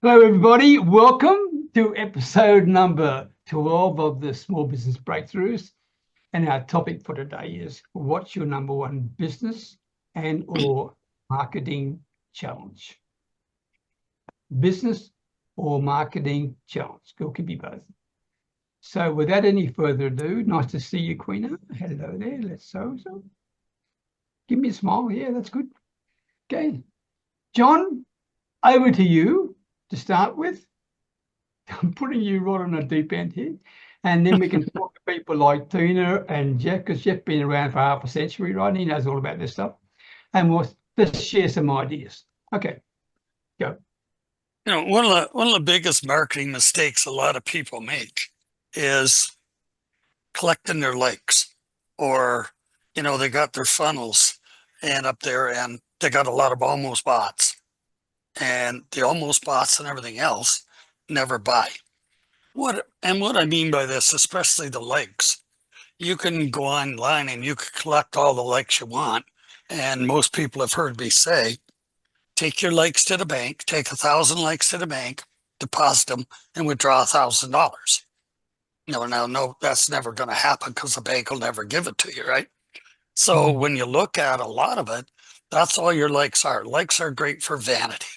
Hello, everybody. Welcome to episode number 12 of the Small Business Breakthroughs. And our topic for today is, what's your number one business and or marketing challenge? Business or marketing challenge. It can be both. So without any further ado, nice to see you, Queena. Hello there. Let's so. Give me a smile. Yeah, that's good. Okay. John, over to you to start with. I'm putting you right on a deep end here. And then we can talk to people like Tina and Jeff, because Jeff's been around for half a century, right? And he knows all about this stuff. And we'll just share some ideas. Okay, go. You know, one of the biggest marketing mistakes a lot of people make is collecting their likes, or, you know, they got their funnels and up there and they got a lot of almost bots, and the almost bots and everything else never buy. What I mean by this, especially the likes, you can go online and you can collect all the likes you want. And most people have heard me say, take your likes to the bank, take 1,000 likes to the bank, deposit them, and withdraw $1,000. No, that's never going to happen because the bank will never give it to you, right? So when you look at a lot of it, that's all your likes are. Likes are great for vanity.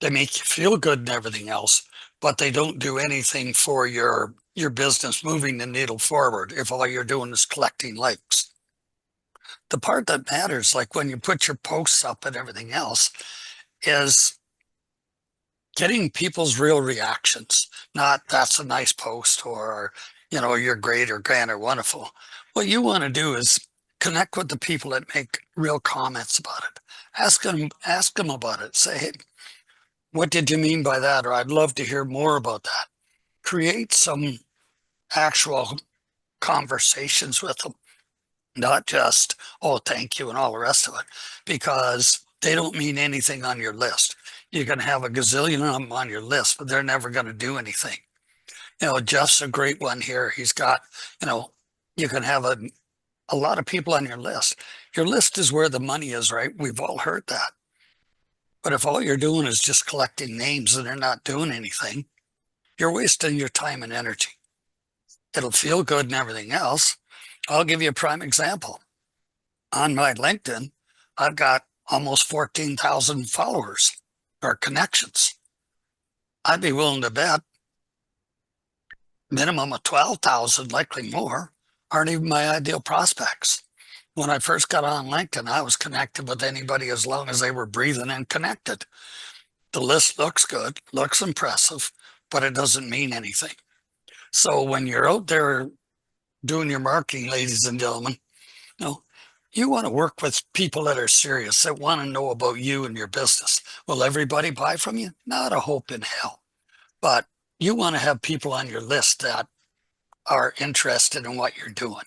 They make you feel good and everything else, but they don't do anything for your business moving the needle forward if all you're doing is collecting likes. The part that matters, like when you put your posts up and everything else, is getting people's real reactions. Not that's a nice post, or, you know, you're great or grand or wonderful. What you want to do is connect with the people that make real comments about it. Ask them about it. Say, hey, what did you mean by that? Or I'd love to hear more about that. Create some actual conversations with them, not just, oh, thank you and all the rest of it, because they don't mean anything on your list. You can have a gazillion of them on your list, but they're never going to do anything. You know, Jeff's a great one here. He's got, you know, you can have a lot of people on your list. Your list is where the money is, right? We've all heard that. But if all you're doing is just collecting names and they're not doing anything, you're wasting your time and energy. It'll feel good and everything else. I'll give you a prime example. On my LinkedIn, I've got almost 14,000 followers or connections. I'd be willing to bet minimum of 12,000, likely more, aren't even my ideal prospects. When I first got on LinkedIn, I was connected with anybody as long as they were breathing and connected. The list looks good, looks impressive, but it doesn't mean anything. So when you're out there doing your marketing, ladies and gentlemen, you know, you want to work with people that are serious, that want to know about you and your business. Will everybody buy from you? Not a hope in hell. But you want to have people on your list that are interested in what you're doing.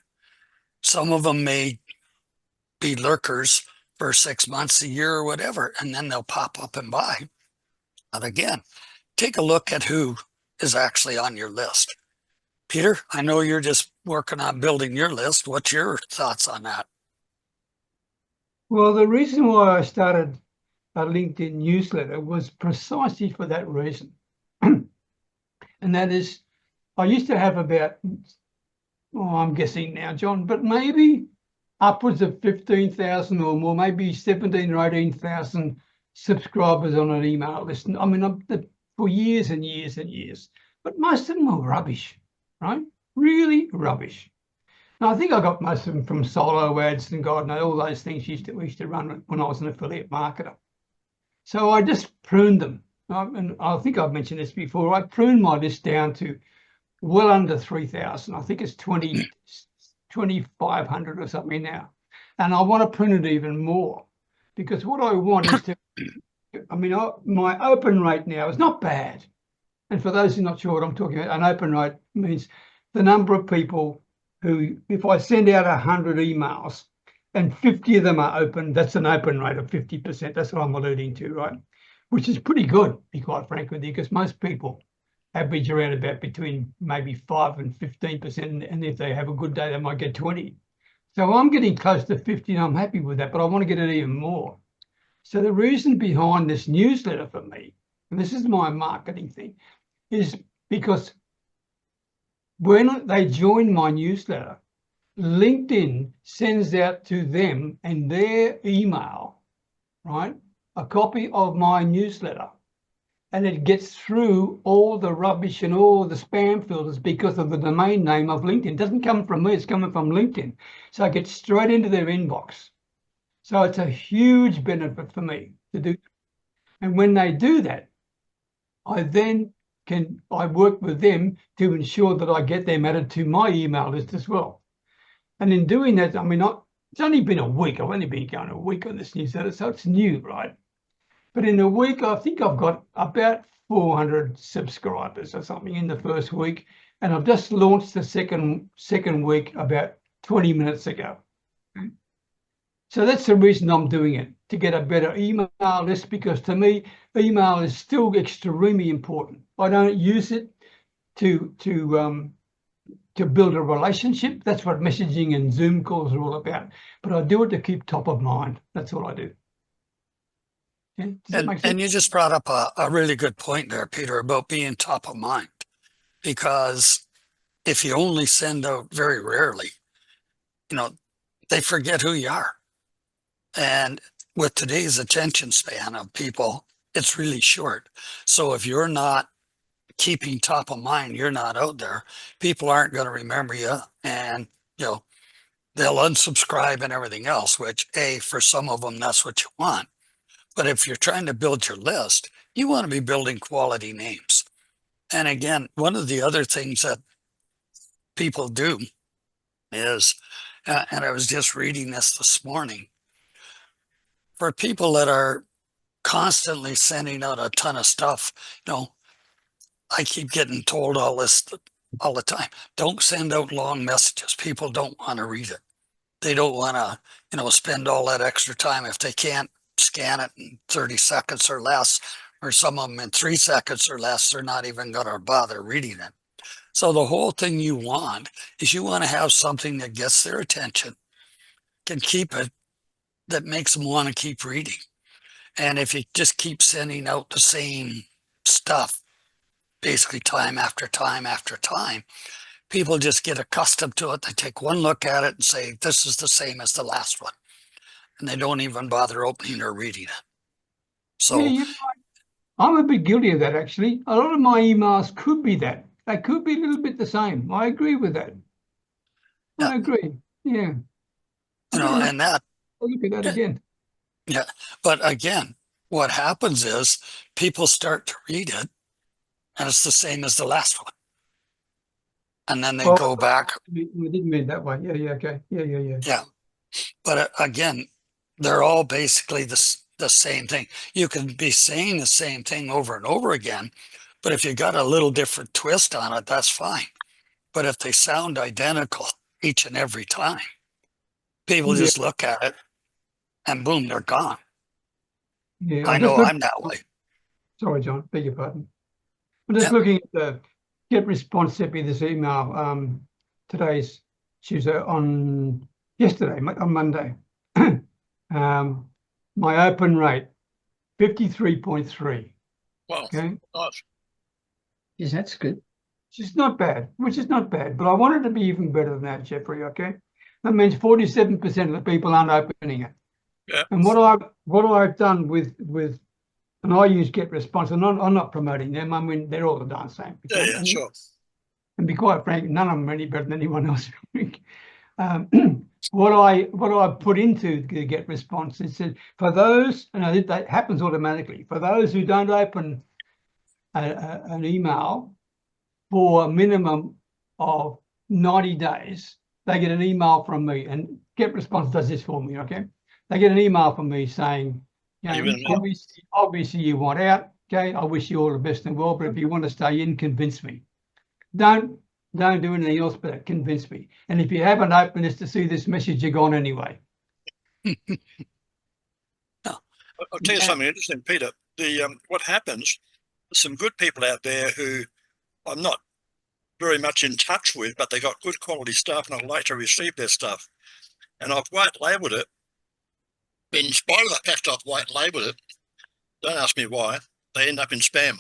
Some of them may be lurkers for 6 months, a year, or whatever, and then they'll pop up and buy. But again, take a look at who is actually on your list. Peter, I know you're just working on building your list. What's your thoughts on that? Well, the reason why I started a LinkedIn newsletter was precisely for that reason. And that is, I used to have about, I'm guessing now, John, but maybe upwards of 15,000 or more, maybe 17 or 18,000 subscribers on an email list. I mean, for years and years and years, but most of them were rubbish, right? Really rubbish. Now, I think I got most of them from solo ads and God knows all those things we used to run when I was an affiliate marketer. So I just pruned them. And I think I've mentioned this before. I pruned my list down to well under 3,000. I think it's 2,500 or something now. And I want to prune it even more, because what I want is to, I mean, my open rate now is not bad. And for those who are not sure what I'm talking about, an open rate means the number of people who, if I send out 100 emails and 50 of them are open, that's an open rate of 50%. That's what I'm alluding to, right? Which is pretty good, to be quite frank with you, because most people average around about between maybe 5 and 15%. And if they have a good day, they might get 20. So I'm getting close to 50 and I'm happy with that, but I want to get it even more. So the reason behind this newsletter for me and this is my marketing thing, is because when they join my newsletter, LinkedIn sends out to them and their email, right, a copy of my newsletter. And it gets through all the rubbish and all the spam filters because of the domain name of LinkedIn. It doesn't come from me, it's coming from LinkedIn. So I get straight into their inbox. So it's a huge benefit for me to do. And when they do that, I then I work with them to ensure that I get them added to my email list as well. And in doing that, I mean, it's only been a week. I've only been going a week on this newsletter, so it's new, right? But in a week, I think I've got about 400 subscribers or something in the first week. And I've just launched the second week about 20 minutes ago. So that's the reason I'm doing it, to get a better email list, because to me, email is still extremely important. I don't use it to build a relationship. That's what messaging and Zoom calls are all about. But I do it to keep top of mind. That's what I do. Yeah, and you just brought up a really good point there, Peter, about being top of mind. Because if you only send out very rarely, they forget who you are. And with today's attention span of people, it's really short. So if you're not keeping top of mind, you're not out there, people aren't going to remember you, and they'll unsubscribe and everything else, which for some of them, that's what you want. But if you're trying to build your list, you want to be building quality names. And again, one of the other things that people do is, and I was just reading this morning, for people that are constantly sending out a ton of stuff, I keep getting told all the time, don't send out long messages. People don't want to read it. They don't want to, spend all that extra time. If they can't scan it in 30 seconds or less, or some of them in 3 seconds or less, they're not even going to bother reading it. So the whole thing you want is you want to have something that gets their attention, can keep it, that makes them want to keep reading. And if you just keep sending out the same stuff, basically time after time after time, people just get accustomed to it. They take one look at it and say, this is the same as the last one. And they don't even bother opening or reading it. So yeah, I'm a bit guilty of that, actually. A lot of my emails could be that. They could be a little bit the same. I agree with that. yeah, I agree. Yeah. and that. I'll look at that again. Yeah. But again, what happens is people start to read it and it's the same as the last one. And then they go back. We didn't mean that way. Yeah. Okay. Yeah. Yeah. But again, they're all basically the same thing. You can be saying the same thing over and over again, but if you got a little different twist on it, that's fine. But if they sound identical each and every time, people just look at it and boom, they're gone. Yeah, I know I'm that way. Sorry, John, beg your pardon. I'm just looking at the get response sent me this email. Today's Tuesday, yesterday, on Monday. My open rate, 53.3. Wow. Okay. Nice. Yes, that's good. Which is not bad, but I want it to be even better than that, Jeffrey, okay? That means 47% of the people aren't opening it. Yeah. And what I've done with and I use get response, and I'm not promoting them. I mean, they're all the darn same. Yeah, sure. And be quite frank, none of them are any better than anyone else. What I put into the get response is that for those, and I think that happens automatically, for those who don't open an email for a minimum of 90 days, they get an email from me, and get response does this for me, okay? They get an email from me saying, obviously you want out, okay? I wish you all the best in the world, but if you want to stay in, convince me. Don't do anything else but convince me. And if you haven't opened this to see this message, you're gone anyway. I'll tell you something interesting, Peter. What happens, there's some good people out there who I'm not very much in touch with, but they got good quality stuff and I'd like to receive their stuff. And I've white labeled it. In spite of the fact I've white labeled it, don't ask me why, they end up in spam.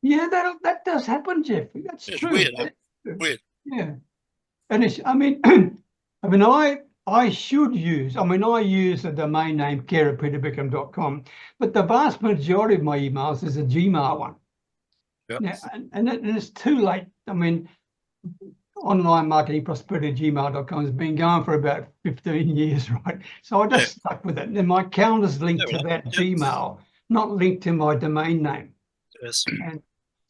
Yeah, that does happen, Jeff. That's It's true. weird, huh? That's true. Weird. Yeah. And it's, I mean, I should use, I use the domain name 𝗙𝗏𝗏𝗏𝗏𝗏𝗏𝗏𝗏𝗏, but the vast majority of my emails is a Gmail one. Yep. Now, and it's too late. I mean, online marketing prosperity gmail.com has been going for about 15 years, right? So I just stuck with it. And my calendar's linked to that Gmail, not linked to my domain name. Yes. And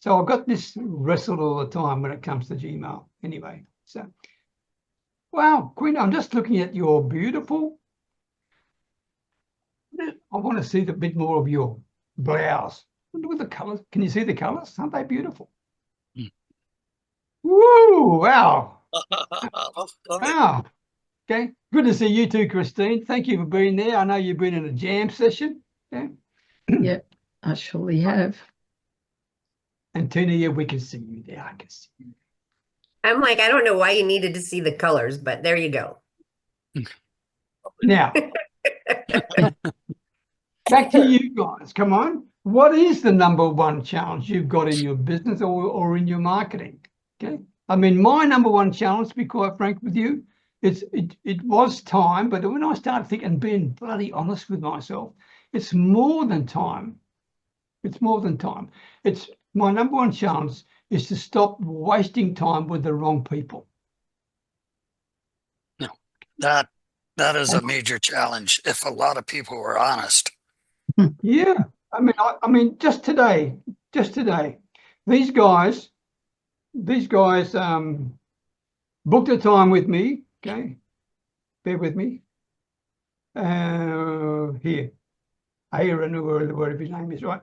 so I've got this wrestled all the time when it comes to Gmail. Anyway, so wow, Quinn, I'm just looking at your beautiful. I want to see a bit more of your blouse. Look at the colours. Can you see the colours? Aren't they beautiful? Woo! Wow! Wow! Okay, good to see you too, Kristine. Thank you for being there. I know you've been in a jam session. Yeah, Yeah, I surely have. and Tina, yeah, we can see you there. I can see you. I'm like, I don't know why you needed to see the colors, but there you go. Now, back to you guys. Come on. What is the #1 challenge you've got in your business or in your marketing? Okay. I mean, my #1 challenge, to be quite frank with you, it was time, but when I started thinking and being bloody honest with myself, it's more than time. It's more than time. It's my #1 challenge is to stop wasting time with the wrong people. No, that is a major challenge if a lot of people were honest. Yeah, I mean, just today, these guys booked a time with me. Okay, bear with me. Here, Aaron, or whatever his name is, right?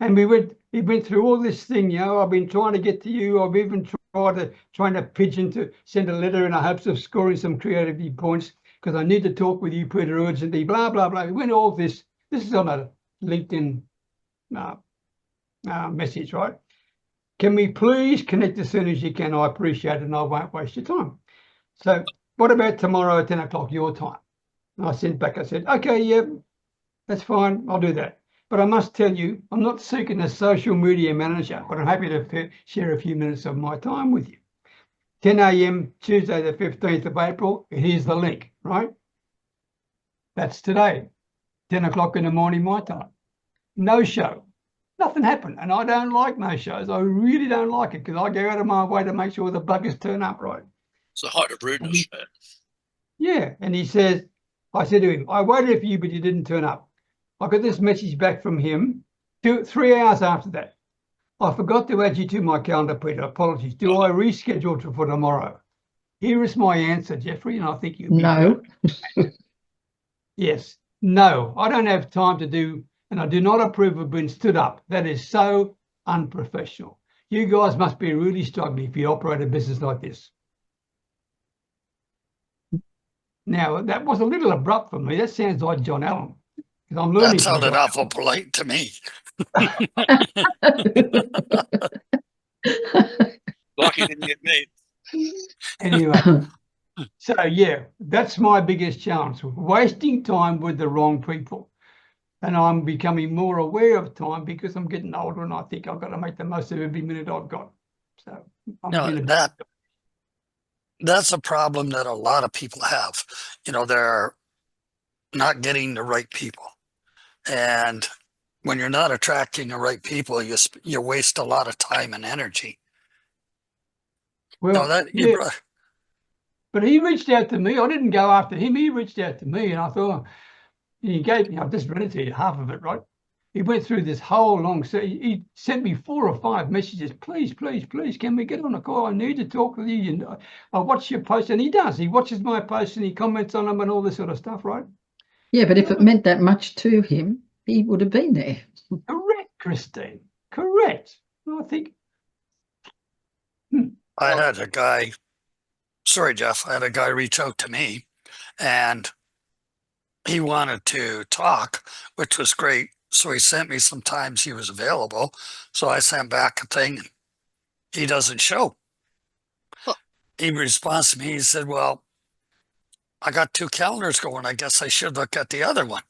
And he went through all this thing. You know, I've been trying to get to you. I've even trying to pigeon to send a letter in the hopes of scoring some creativity points because I need to talk with you, Peter, urgently. Blah blah blah. We went all this. This is on a LinkedIn message, right? Can we please connect as soon as you can? I appreciate it, and I won't waste your time. So, what about tomorrow at 10 o'clock your time? And I sent back. I said, okay, yeah, that's fine. I'll do that. But I must tell you, I'm not seeking a social media manager, but I'm happy to share a few minutes of my time with you. 10 a.m. Tuesday, the 15th of April. Here's the link, right? That's today, 10 o'clock in the morning, my time. No show. Nothing happened. And I don't like no shows. I really don't like it because I go out of my way to make sure the buggers turn up, right? It's the height of rudeness. Yeah. And he says, I said to him, I waited for you, but you didn't turn up. I got this message back from him 3 hours after that. I forgot to add you to my calendar, Peter. Apologies. Do I reschedule for tomorrow? Here is my answer, Jeffrey, and I think you. No. Yes. No, I don't have time to do, and I do not approve of being stood up. That is so unprofessional. You guys must be really struggling if you operate a business like this. Now, that was a little abrupt for me. That sounds like John Allen. I'm learning. That sounded awful polite to me. Like he didn't get me. Anyway, so yeah, that's my biggest challenge, wasting time with the wrong people. And I'm becoming more aware of time because I'm getting older and I think I've got to make the most of every minute I've got. So that's a problem that a lot of people have. You know, they're not getting the right people. And when you're not attracting the right people, you waste a lot of time and energy. Well, but he reached out to me. I didn't go after him. He reached out to me and I thought, he gave me, I've just read it to you, half of it, right? He went through this whole long, so he sent me 4 or 5 messages. Please, please, please, can we get on a call? I need to talk with you. I watch your posts, and he does. He watches my posts and he comments on them and all this sort of stuff, right? Yeah, but if it meant that much to him, he would have been there. Correct, Kristine. Correct. I think. I had a guy, sorry, Jeff, I had a guy reach out to me and he wanted to talk, which was great. So he sent me some times he was available. So I sent back a thing. He doesn't show. Huh. He responds to me. He said, well, I got 2 calendars going. I guess I should look at the other one.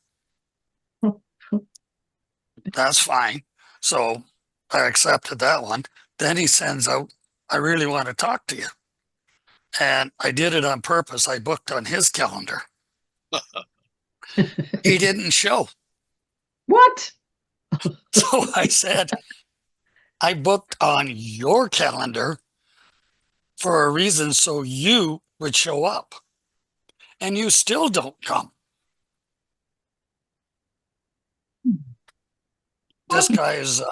That's fine. So I accepted that one. Then he sends out, I really want to talk to you. And I did it on purpose. I booked on his calendar. He didn't show. What? So I said, I booked on your calendar for a reason so you would show up. And you still don't come. This guy is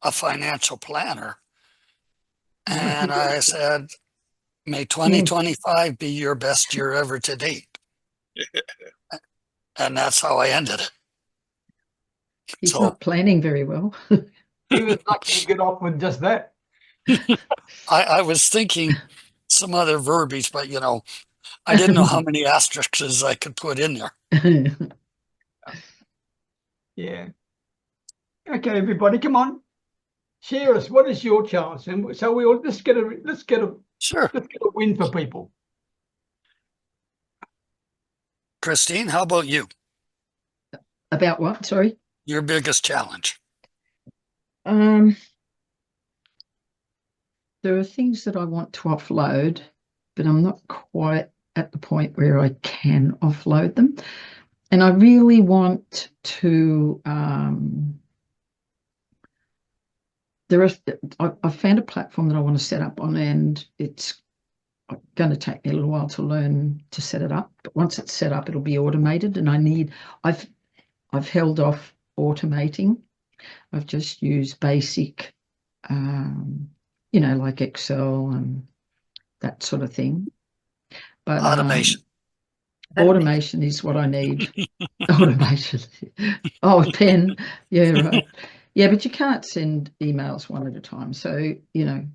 a financial planner. And I said, may 2025 be your best year ever to date. And that's how I ended it. He's not planning very well. He was lucky to get off with just that. I was thinking some other verbiage, but you know, I didn't know how many asterisks I could put in there. Yeah. Okay, everybody, come on. Share us. What is your challenge? And so we all let's get a Sure. win for people. Kristine, how about you? About what? Sorry. Your biggest challenge? There are things that I want to offload, but I'm not quite at the point where I can offload them. And I really want to, I've found a platform that I want to set up on, and it's going to take me a little while to learn to set it up. But once it's set up, it'll be automated, and I've held off automating. I've just used basic, you know, like Excel and that sort of thing. But Automation. Automation is what I need. Automation. Oh, a pen. Yeah, right. Yeah, but you can't send emails one at a time. So, you know,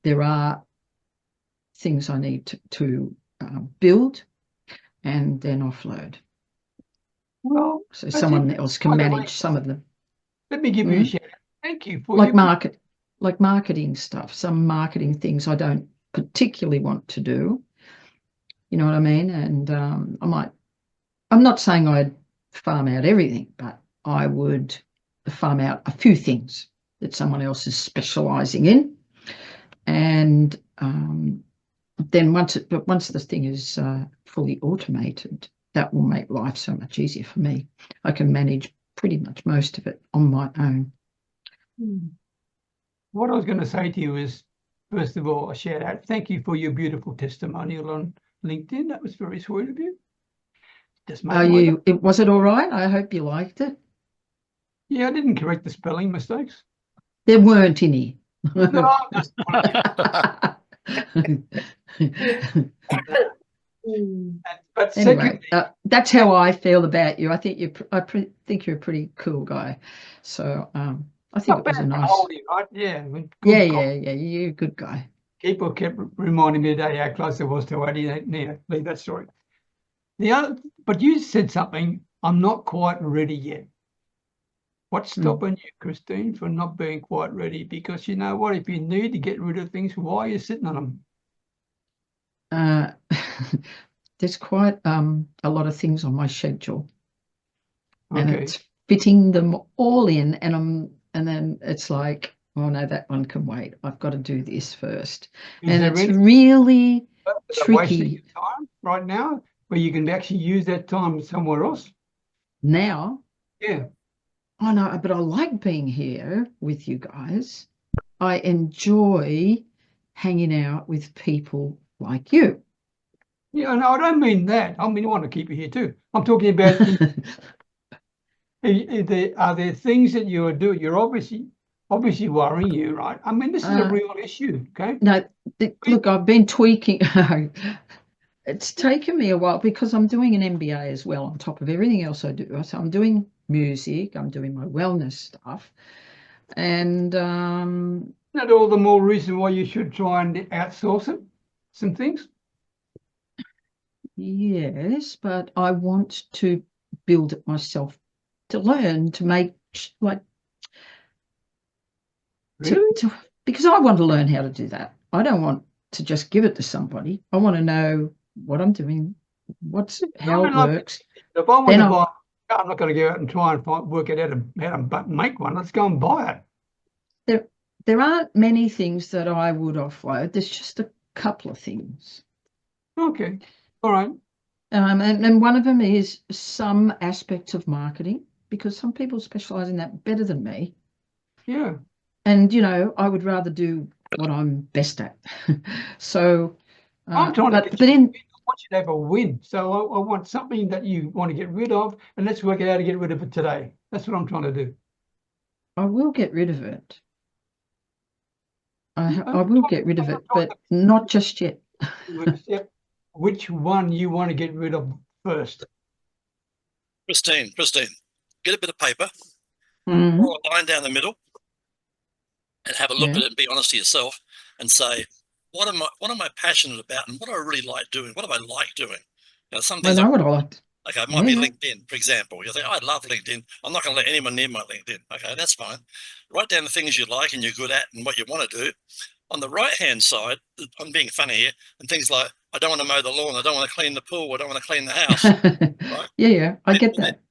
there are things I need to build and then offload. Well, so someone else can manage some of them. Let me give you a shout out. Thank you for like marketing stuff. Some marketing things I don't particularly want to do. You know what I mean? And I'm not saying I'd farm out everything, but I would farm out a few things that someone else is specializing in. And then once the thing is fully automated, that will make life so much easier for me. I can manage pretty much most of it on my own. What I was going to say to you is, first of all, a shout out. Thank you for your beautiful testimonial on LinkedIn. That was very sweet of you. Was it all right? I hope you liked it. Yeah, I didn't correct the spelling mistakes. There weren't any. No, but anyway, that's how I feel about you. I think think you're a pretty cool guy. So I think it was a nice. Right? Yeah. Yeah. You're a good guy. People kept reminding me today how close it was to 80. Yeah, leave that story. But you said something. I'm not quite ready yet. What's stopping you, Kristine, from not being quite ready? Because you know what? If you need to get rid of things, why are you sitting on them? There's quite a lot of things on my schedule, and Okay. it's fitting them all in, and then it's like, oh no, that one can wait. I've got to do this first, and it's really tricky. Wasting your time right now, where you can actually use that time somewhere else. Now, Yeah. I know, but I like being here with you guys. I enjoy hanging out with people like you. Yeah, no, I don't mean that. I mean, I want to keep you here too. I'm talking about are there things that you are doing? You're obviously worrying you, right? I mean, this is a real issue, okay? No, look, I've been tweaking. It's taken me a while because I'm doing an MBA as well on top of everything else I do. So I'm doing music, I'm doing my wellness stuff, and not all the more reason why you should try and outsource it, some things. Yes, but I want to build it myself, to learn to make because I want to learn how to do that. I don't want to just give it to somebody. I want to know what I'm doing, how it works. If I want to buy I'm not going to go out and try and work out how to make one. Let's go and buy it. There aren't many things that I would offload. There's just a couple of things. Okay. All right. And one of them is some aspects of marketing, because some people specialize in that better than me. Yeah. And, you know, I would rather do what I'm best at. So, I'm trying but to get but in I want you to have a win. So I want something that you want to get rid of, and let's work out how to get rid of it today. That's what I'm trying to do. I will get rid of it. I will get rid of it, but not just yet. Accept which one you want to get rid of first. Kristine, get a bit of paper, Mhm. draw a line down the middle, and have a look Yeah. at it and be honest to yourself and say, what am I passionate about, and what do I really like doing? What do I like doing? You know, some I things know what I like. okay, it might be Yeah. LinkedIn, for example. You think, I love LinkedIn. I'm not going to let anyone near my LinkedIn. Okay, that's fine. Write down the things you like and you're good at and what you want to do. On the right-hand side, I'm being funny here, and things like, I don't want to mow the lawn, I don't want to clean the pool, I don't want to clean the house. Right? Yeah, I get that.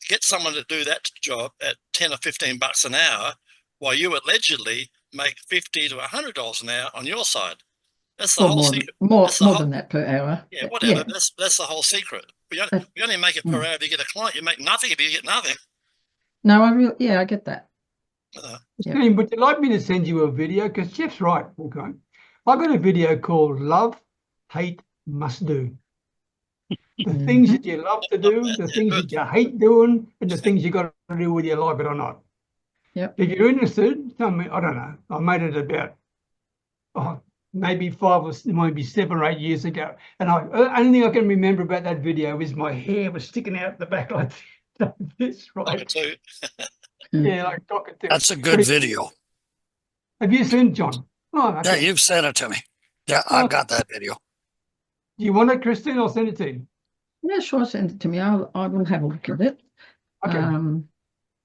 Get someone to do that job at 10 or 15 bucks an hour, while you allegedly make $50 to $100 an hour on your side. That's the Well, whole more secret. more than that per hour. Yeah, whatever. Yeah. That's the whole secret. We only make it per hour if you get a client. You make nothing if you get nothing. No, I get that. Christine, would you like me to send you a video? Because Jeff's right. Okay. I got a video called Love, Hate, Must Do. The things that you love to do, the things that you hate doing, and the things you got to do whether you like it or not. Yep. If you're interested, tell me. I don't know. I made it about maybe 7 or 8 years ago. And only thing I can remember about that video is my hair was sticking out the back like this, right? Too. Yeah, like cockatoo. That's a good video. Have you seen John? Oh, okay. Yeah, you've sent it to me. Yeah, I've got that video. Do you want it, Kristine? I'll send it to you. Yeah, sure, send it to me. I will have a look at it. Okay.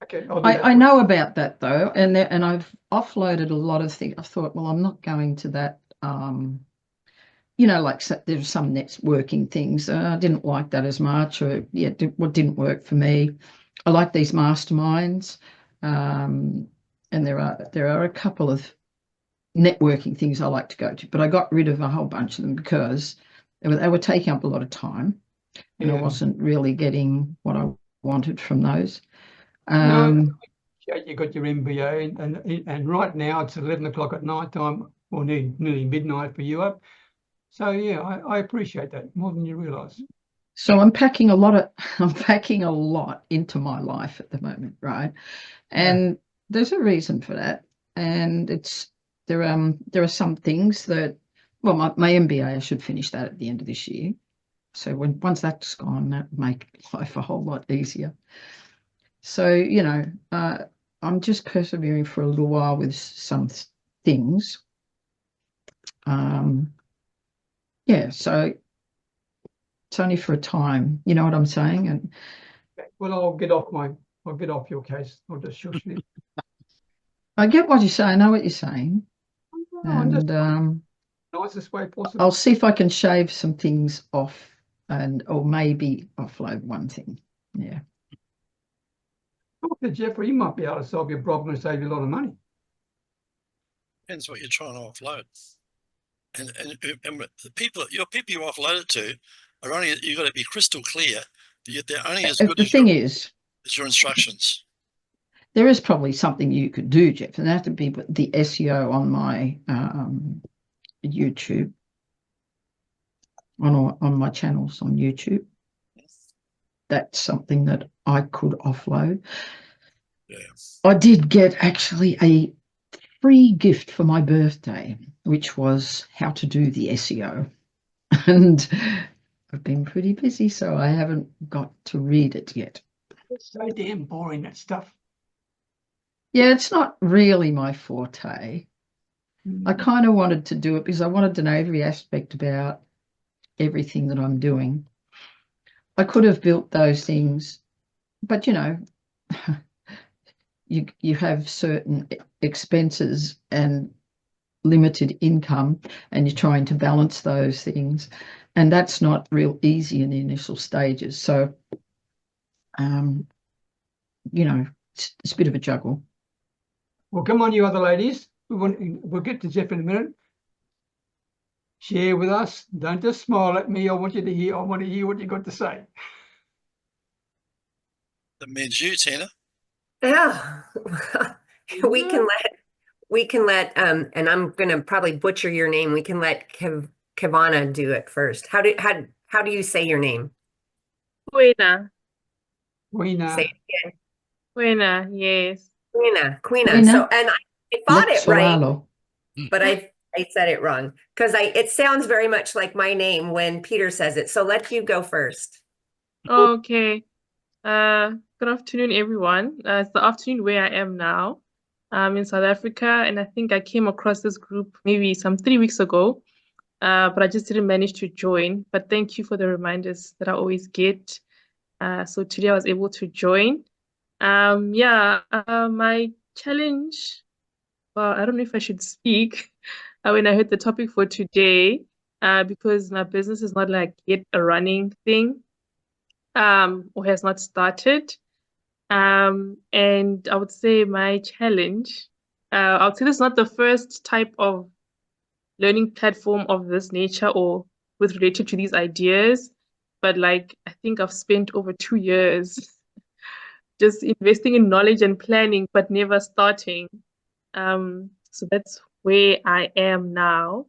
Okay. I know about that though, and I've offloaded a lot of things. I thought, well, I'm not going to that. You know, like there's some networking things. I didn't like that as much, or what didn't work for me. I like these masterminds, and there are a couple of networking things I like to go to, but I got rid of a whole bunch of them because they were taking up a lot of time, and I wasn't really getting what I wanted from those. You got your MBA, and right now it's 11 o'clock at night time, or nearly midnight for you up. So yeah, I appreciate that more than you realise. So I'm packing a lot into my life at the moment, right? And there's a reason for that, and there are some things that, well, my MBA, I should finish that at the end of this year. So once that's gone, that would make life a whole lot easier. So, you know, I'm just persevering for a little while with some things. Yeah, so it's only for a time, you know what I'm saying? And well, I'll get off your case. I'll just shush you. I get what you're saying. I know what you're saying. And nicest way possible. I'll see if I can shave some things off, or maybe offload one thing. Yeah. Talk to Jeffrey. He might be able to solve your problem and save you a lot of money. Depends what you're trying to offload. And the people you offload it to are only, you've got to be crystal clear that they're only as good as your instructions. There is probably something you could do, Jeff, and that would be the SEO on my YouTube, on my channels on YouTube. That's something that I could offload. Yeah. I did get actually a free gift for my birthday, which was how to do the SEO. And I've been pretty busy, so I haven't got to read it yet. It's so damn boring, that stuff. Yeah, it's not really my forte. I kind of wanted to do it because I wanted to know every aspect about everything that I'm doing. I could have built those things, but you know, you have certain expenses and limited income, and you're trying to balance those things, and that's not real easy in the initial stages. So you know, it's a bit of a juggle. Well, come on, you other ladies. We'll get to Jeff in a minute. Share with us. Don't just smile at me. I want to hear what you got to say. That means you, Tina. Yeah. we can let and I'm gonna probably butcher your name. We can let 𝗙𝗵𝘁𝗂𝗹 do it first. How do you say your name? 𝗙𝗵𝘁𝗂𝗃. Say it again. 𝗙𝗵𝘁𝗂𝗃, yes. 𝗙𝗵𝘁𝗂𝗃. So, and I thought it right, 𝗙𝗵𝘁𝗂𝗏. but I said it wrong because it sounds very much like my name when Peter says it. So let you go first. Okay. Good afternoon, everyone. It's the afternoon where I am now. I'm in South Africa, and I think I came across this group maybe some 3 weeks ago, but I just didn't manage to join. But thank you for the reminders that I always get. So today I was able to join. My challenge, well, I don't know if I should speak when I heard the topic for today, because my business is not like yet a running thing, or has not started. And I would say my challenge, I would say this is not the first type of learning platform of this nature or with related to these ideas, but like I think I've spent over 2 years just investing in knowledge and planning, but never starting. So that's where I am now.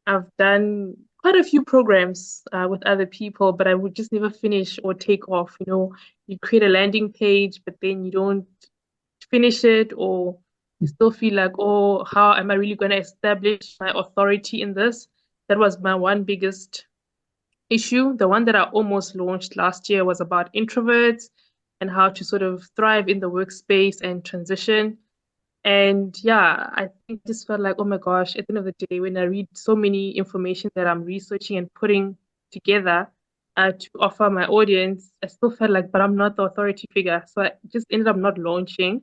I've done quite a few programs with other people, but I would just never finish or take off. You know, you create a landing page, but then you don't finish it, or you still feel like, oh, how am I really going to establish my authority in this? That was my one biggest issue. The one that I almost launched last year was about introverts and how to sort of thrive in the workspace and transition. And yeah, I think just felt like, oh my gosh, at the end of the day, when I read so many information that I'm researching and putting together to offer my audience, I still felt like, but I'm not the authority figure. So I just ended up not launching.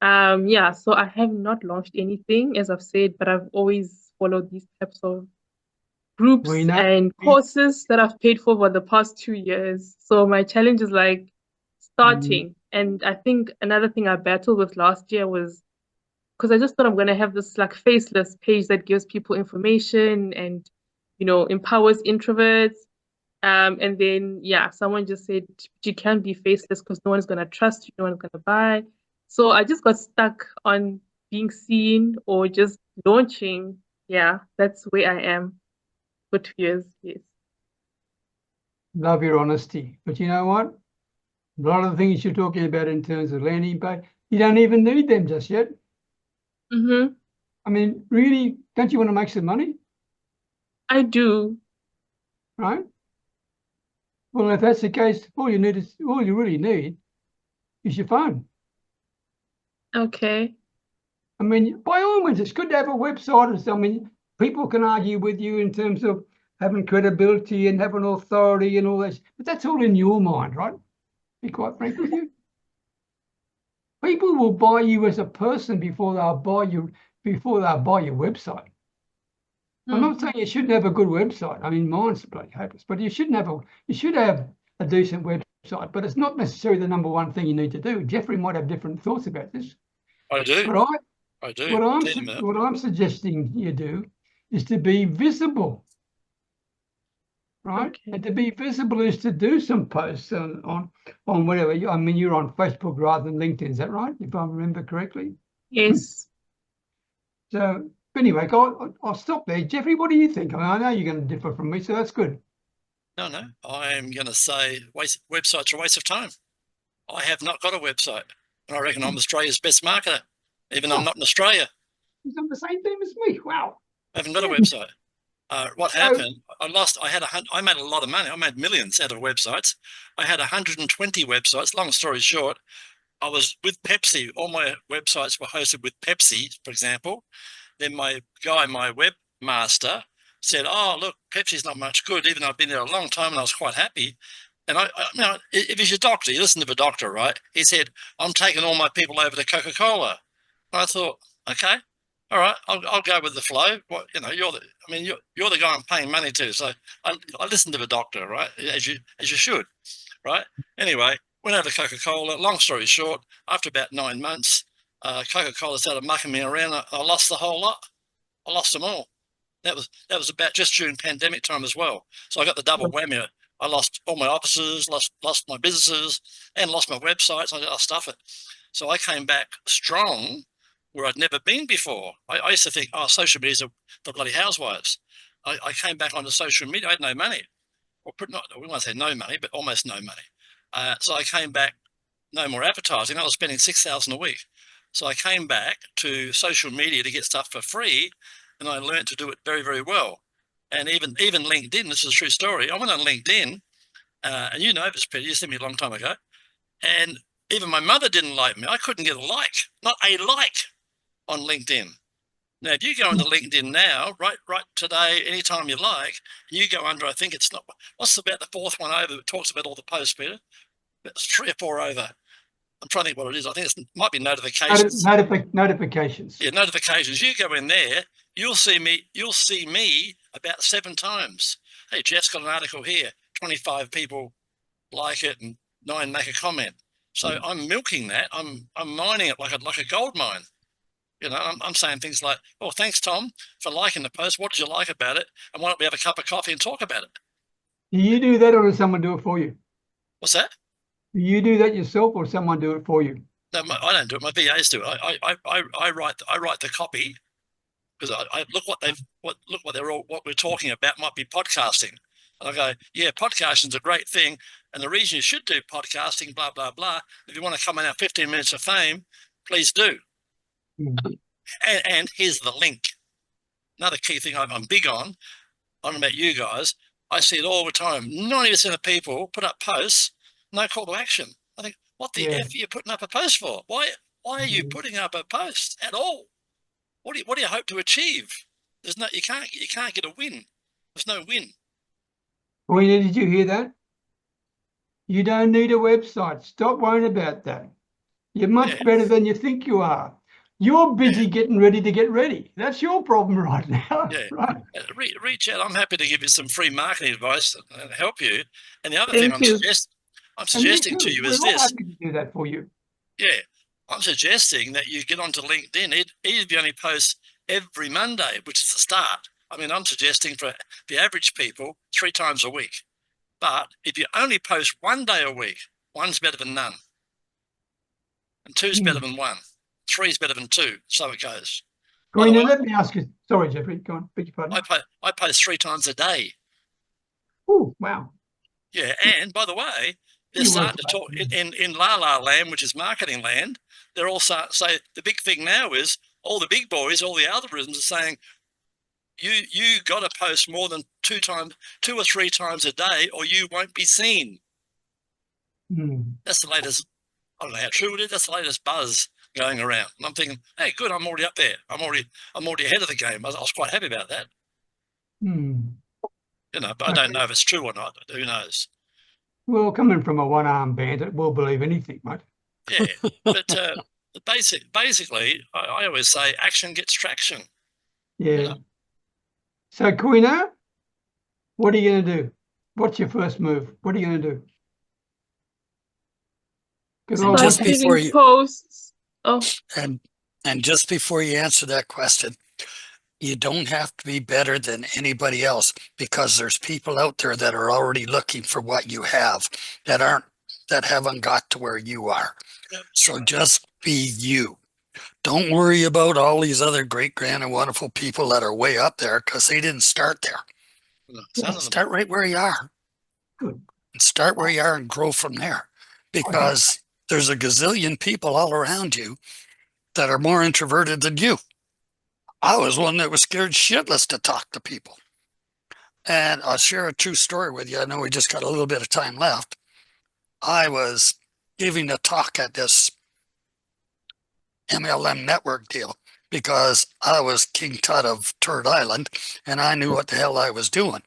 So I have not launched anything, as I've said, but I've always followed these types of groups and courses that I've paid for the past 2 years. So my challenge is like starting. And I think another thing I battled with last year was, because I just thought I'm going to have this like faceless page that gives people information and, you know, empowers introverts. And then, yeah, someone just said, you can't be faceless because no one's going to trust you, no one's going to buy. So I just got stuck on being seen or just launching. Yeah, that's where I am for 2 years. Yes. Love your honesty. But you know what? A lot of the things you're talking about in terms of landing page, you don't even need them just yet. I mean, really, don't you want to make some money? I do. Right? Well, if that's the case, all you really need is your phone. Okay. I mean, by all means, it's good to have a website. I mean, people can argue with you in terms of having credibility and having authority and all that, but that's all in your mind, right? Be quite frank with you. People will buy you as a person before they'll buy your website. I'm not saying you shouldn't have a good website. I mean, mine's bloody hopeless, but you should have a decent website. But it's not necessarily the number one thing you need to do. Jeffrey might have different thoughts about this. I do. But I do. What I'm suggesting you do is to be visible. Right? Okay. And to be visible is to do some posts on whatever. I mean, you're on Facebook rather than LinkedIn. Is that right? If I remember correctly. Yes. So anyway, I'll stop there. Jeffrey, what do you think? I mean, I know you're going to differ from me, so that's good. No, I'm going to say websites are a waste of time. I have not got a website, and I reckon I'm Australia's best marketer, even though I'm not in Australia. He's on the same team as me. Wow. I haven't got a website. What happened? I made a lot of money. I made millions out of websites. I had 120 websites. Long story short, I was with Pepsi. All my websites were hosted with Pepsi, for example. Then my webmaster said, "Oh, look, Pepsi's not much good," even though I've been there a long time and I was quite happy. And if he's your doctor, you listen to the doctor, right? He said, "I'm taking all my people over to Coca-Cola." And I thought, okay. All right, I'll go with the flow. What you're the guy I'm paying money to, so I listen to the doctor, right? As you should, right? Anyway, went over to Coca-Cola. Long story short, after about 9 months, Coca-Cola started mucking me around. I lost the whole lot. I lost them all. That was about just during pandemic time as well. So I got the double whammy. I lost all my offices, lost my businesses, and lost my websites. I stuff it. So I came back strong where I'd never been before. I used to think, oh, social media is the bloody housewives. I came back onto social media. I had no money. Or we won't say no money, but almost no money. So I came back, no more advertising. I was spending $6,000 a week. So I came back to social media to get stuff for free, and I learned to do it very, very well. And even LinkedIn, this is a true story. I went on LinkedIn, and you know this, Peter, you sent me a long time ago. And even my mother didn't like me. I couldn't get a like, not a like on LinkedIn. Now, if you go into LinkedIn now, right today, anytime you like, you go under, I think it's not, what's about the fourth one over that talks about all the posts, Peter? It's 3 or 4 over. I'm trying to think what it is. I think it might be notifications. Notifications. Yeah, notifications. You go in there, you'll see me about 7 times. Hey, Jess got an article here. 25 people like it and 9 make a comment. So I'm milking that. I'm mining it like a gold mine. You know, I'm saying things like, "Oh, thanks, Tom, for liking the post. What did you like about it? And why don't we have a cup of coffee and talk about it?" Do you do that, or does someone do it for you? What's that? Do you do that yourself, or someone do it for you? No, I don't do it. My VAs do it. I write the copy because I look what we're talking about might be podcasting. And I go, yeah, podcasting's a great thing, and the reason you should do podcasting, blah blah blah. If you want to come in our 15 minutes of fame, please do. And here's the link. Another key thing I'm big on. I don't know about you guys. I see it all the time. 90% of people put up posts, no call to action. I think, what the F are you putting up a post for? Why are you putting up a post at all? What do you hope to achieve? There's no, you can't get a win. There's no win. Rena, did you hear that? You don't need a website. Stop worrying about that. You're much better than you think you are. You're busy getting ready to get ready. That's your problem right now. Yeah. Right. Reach out. I'm happy to give you some free marketing advice and help you. And the other Thank thing you. I'm suggesting to you is We're all this. happy to do that for you. Yeah. I'm suggesting that you get onto LinkedIn. Even if you only post every Monday, which is the start. I mean, I'm suggesting for the average people 3 times a week. But if you only post 1 day a week, 1's better than none. And 2's better than 1. 3's better than 2. So it goes. Rena, let me ask you. Sorry, Jeffrey. Go on. Beg your pardon. I post 3 times a day. Oh, wow. Yeah. And by the way, they're starting to talk in La La land, which is marketing land. They're all starting to say the big thing now is all the big boys, all the algorithms are saying, you got to post more than 2 or 3 times a day, or you won't be seen. That's the latest. I don't know how true it is. That's the latest buzz going around. And I'm thinking, hey, good, I'm already up there. I'm already ahead of the game. I was quite happy about that. You know, but I don't know if it's true or not. Who knows? Well, coming from a one-armed bandit, we'll believe anything, mate. Yeah, but basically, I always say action gets traction. Yeah. You know? So, Quina, what are you going to do? What's your first move? What are you going to do? And just before you posts. Oh. And just before you answer that question, you don't have to be better than anybody else, because there's people out there that are already looking for what you have that haven't got to where you are. So just be you. Don't worry about all these other great, grand, and wonderful people that are way up there, because they didn't start there. Start right where you are. Good. And start where you are and grow from there, because there's a gazillion people all around you that are more introverted than you. I was one that was scared shitless to talk to people. And I'll share a true story with you. I know we just got a little bit of time left. I was giving a talk at this MLM network deal because I was King Tut of Turd Island and I knew what the hell I was doing.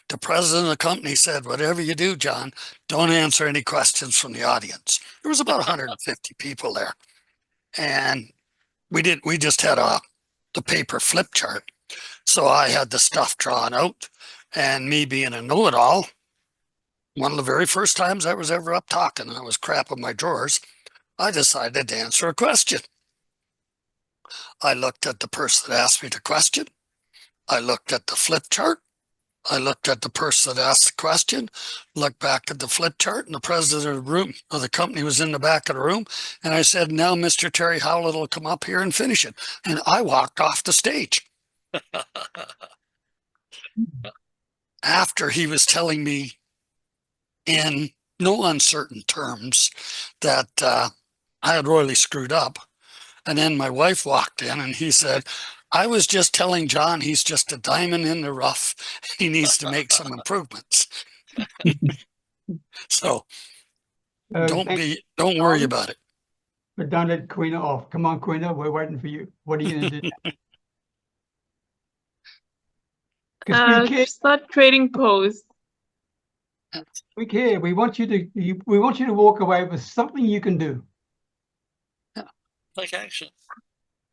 The president of the company said, whatever you do, John, don't answer any questions from the audience. There was about 150 people there. And we just had the paper flip chart. So I had the stuff drawn out, and me being a know-it-all, one of the very first times I was ever up talking, and I was crapping my drawers, I decided to answer a question. I looked at the person that asked me the question. I looked at the flip chart. I looked at the person that asked the question, looked back at the flip chart, and the president of the room, of the company, was in the back of the room. And I said, now Mr. Terry Howlett will come up here and finish it. And I walked off the stage. After he was telling me in no uncertain terms that I had royally screwed up. And then my wife walked in and he said, I was just telling John he's just a diamond in the rough. He needs to make some improvements. So don't worry about it. But don't let Qiana off. Come on, Qiana, we're waiting for you. What are you going to do? Start creating posts. We care. We want you to walk away with something you can do. Take action.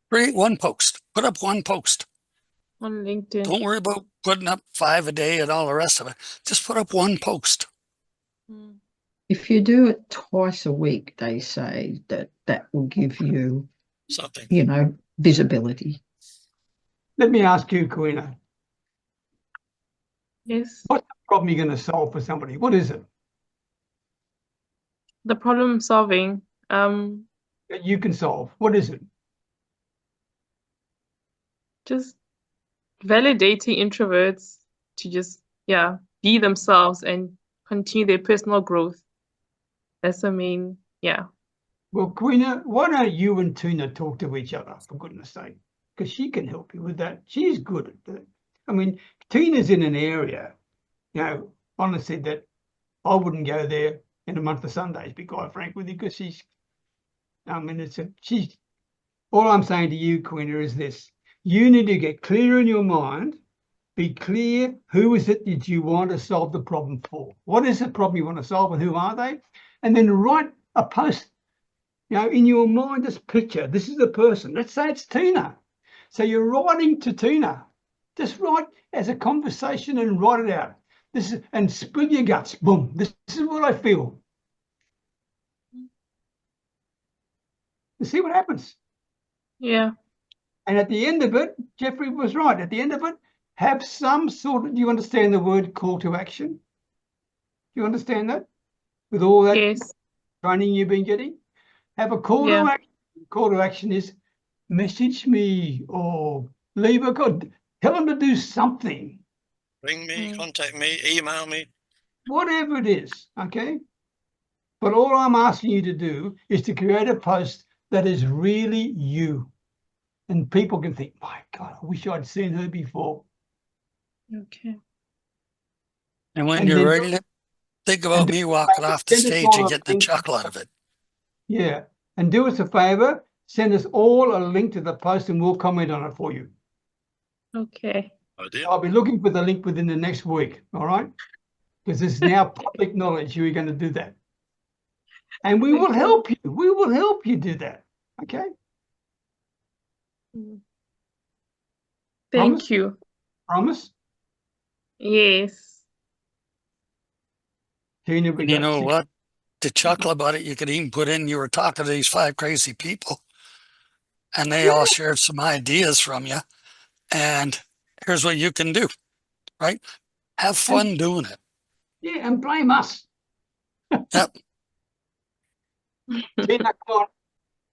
Create one post. Put up one post. On LinkedIn. Don't worry about putting up 5 a day and all the rest of it. Just put up one post. If you do it twice a week, they say that will give you something, visibility. Let me ask you, Qiana. Yes. What's the problem you're going to solve for somebody? What is it? The problem solving. That you can solve. What is it? Just validating introverts to just, be themselves and continue their personal growth. That's the main, Well, Qiana, why don't you and Tina talk to each other, for goodness sake? Because she can help you with that. She's good at that. I mean, Tina's in an area, honestly, that I wouldn't go there in a month of Sundays, be quite frank with you, because all I'm saying to you, Qiana, is this. You need to get clear in your mind, be clear, who is it that you want to solve the problem for? What is the problem you want to solve and who are they? And then write a post, in your mind, this picture, this is the person. Let's say it's Tina. So you're writing to Tina. Just write as a conversation and write it out. And spill your guts. Boom. This is what I feel. You see what happens. Yeah. And at the end of it, Jeffrey was right. At the end of it, have some sort of, do you understand the word call to action? Do you understand that? With all that training you've been getting? Have a call to action. Call to action is message me or leave a code. Tell them to do something. Ring me, contact me, email me. Whatever it is, okay? But all I'm asking you to do is to create a post that is really you. And people can think, my God, I wish I'd seen her before. Okay. And when you're ready to think about me walking off the stage and getting a chuckle out of it. Yeah. And do us a favor, send us all a link to the post and we'll comment on it for you. Okay. I'll be looking for the link within the next week, all right? Because it's now public knowledge you're going to do that. And we will help you. We will help you do that, okay? Thank you. Promise? Yes. You know what? To chuckle about it, you could even put in you were talking to these 5 crazy people and they all shared some ideas from you. And here's what you can do, right? Have fun doing it. Yeah, and blame us. Yep. Tina, come on.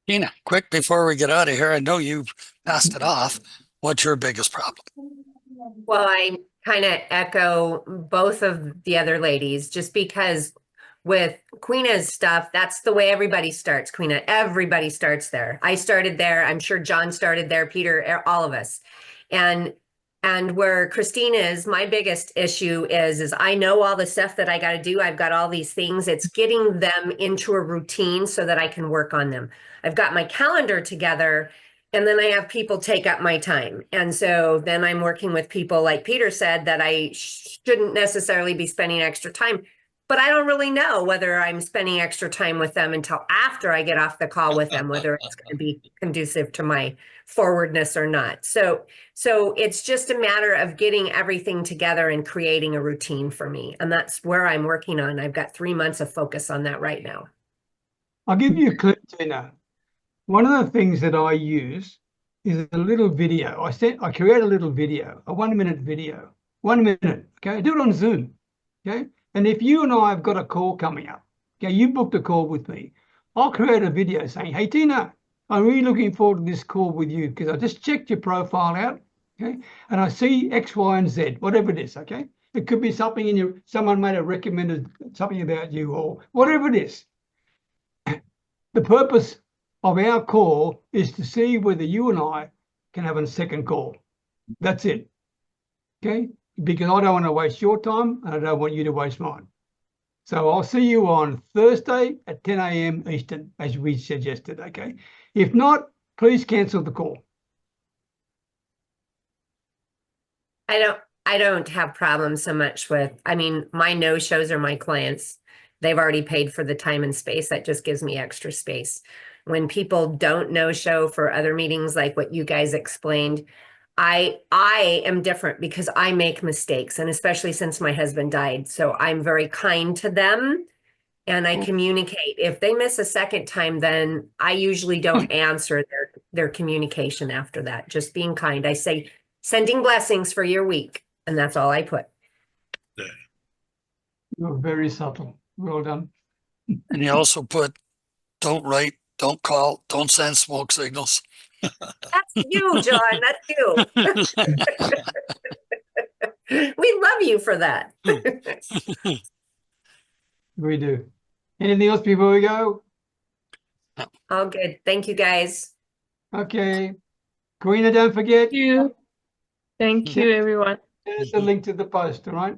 Tina, quick before we get out of here, I know you've passed it off. What's your biggest problem? Well, I kind of echo both of the other ladies, just because with Qiana's stuff, that's the way everybody starts. Qiana, everybody starts there. I started there. I'm sure John started there, Peter, all of us. And where Kristine is, my biggest issue is I know all the stuff that I got to do. I've got all these things. It's getting them into a routine so that I can work on them. I've got my calendar together, and then I have people take up my time. And so then I'm working with people, like Peter said, that I shouldn't necessarily be spending extra time. but I don't really know whether I'm spending extra time with them until after I get off the call with them, whether it's going to be conducive to my forwardness or not. So it's just a matter of getting everything together and creating a routine for me. And that's where I'm working on. I've got 3 months of focus on that right now. I'll give you a clue, Tina. One of the things that I use is a little video. I create a little video, a 1-minute video, 1 minute. Okay, I do it on Zoom. Okay, and if you and I have got a call coming up, okay, you booked a call with me, I'll create a video saying, hey, Tina, I'm really looking forward to this call with you because I just checked your profile out, okay, and I see X, Y, and Z, whatever it is, okay. It could be something in your, someone may have recommended something about you or whatever it is. The purpose of our call is to see whether you and I can have a second call. That's it. Okay? Because I don't want to waste your time and I don't want you to waste mine. So I'll see you on Thursday at 10 a.m. Eastern, as we suggested, okay? If not, please cancel the call. I don't have problems so much with, I mean, my no-shows are my clients. They've already paid for the time and space. That just gives me extra space. When people don't no-show for other meetings, like what you guys explained, I am different because I make mistakes, and especially since my husband died. So I'm very kind to them and I communicate. If they miss a second time, then I usually don't answer their communication after that. Just being kind. I say, sending blessings for your week. And that's all I put. You're very subtle. Well done. And you also put, don't write, don't call, don't send smoke signals. That's you, John. That's you. We love you for that. We do. Anything else before we go? All good. Thank you, guys. Okay. Karina, don't forget. Thank you, everyone. There's a link to the post, all right?